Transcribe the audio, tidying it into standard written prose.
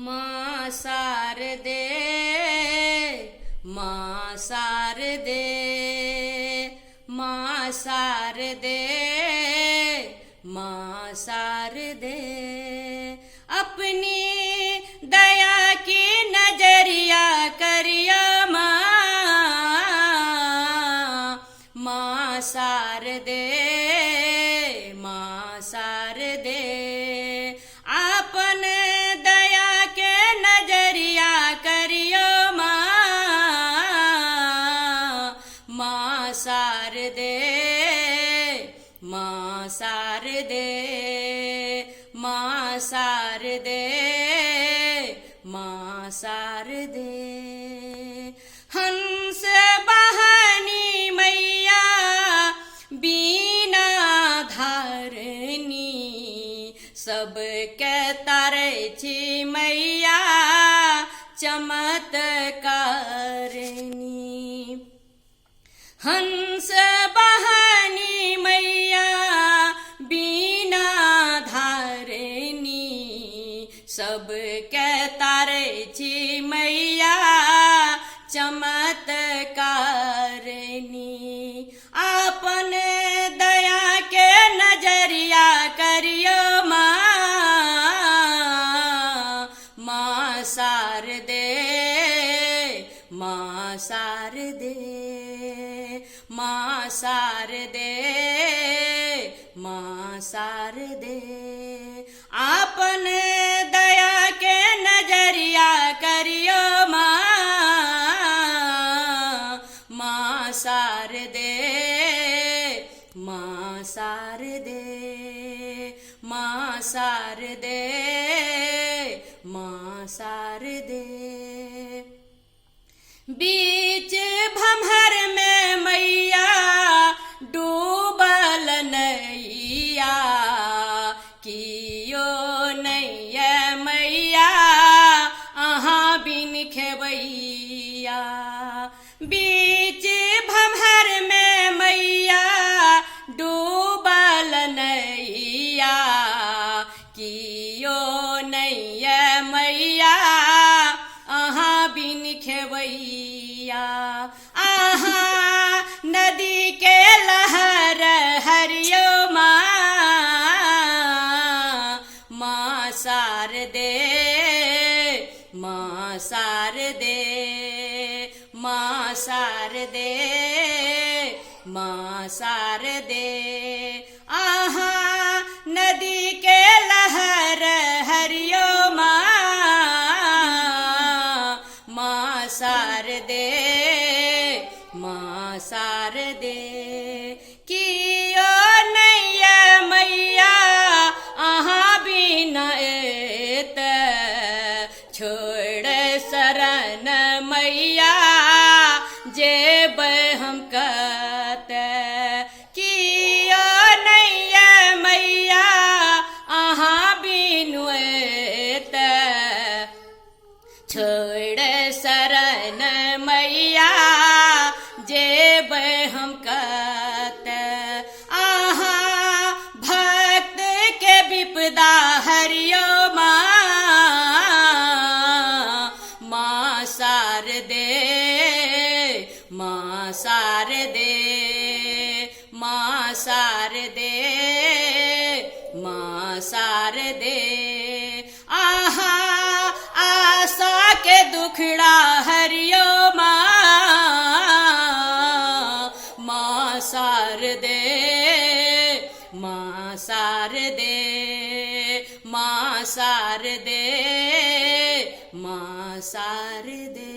मां शारदे मां शारदे मां शारदे मां शारदे अपनी दया की नजरिया करियो मां शारदे मां शारदे आपन दया के नजरिया करियो मां शारदे मां शारदे मां शारदे मां शारदे हंस बहनी मैया बीना धारनी सबके तारे छी मैया चमत्कारनी हंस बहनी मैया बीना धारनी सबके तारे छी मैया चमत्कारनी आपन दया के नजरिया करियो मां शारदे मां शारदे मां शारदे मां शारदे आपन दया के नजरिया करियो मां शारदे मां शारदे मां शारदे मां शारदे बीच भंवर में मैया डूबल नैया कियो नैया मैया अहाँ बिन खेवैया बीच भंवर में मैया डूबल नैया कियो नैया मैया अहाँ बिन खेवैया अहाँ नदी के लहर हरियो मां शारदे मां शारदे मां शारदे मां शारदे अहाँ नदी के लहर हरियो मां शारदे मां शारदे कियो नैया मैया अहाँ बिना एत छोड़ शरण मैया जेब हम कत कियो नैया मैया अहाँ बिनु एत छोड़ शरण मैया जेब हम कत आहाँ भक्त के विपदा हरियो मां शारदे मां शारदे मां शारदे मां शारदे आहाँ आशा के दुखड़ा हरियो मां शारदे मां शारदे मां शारदे मां शारदे।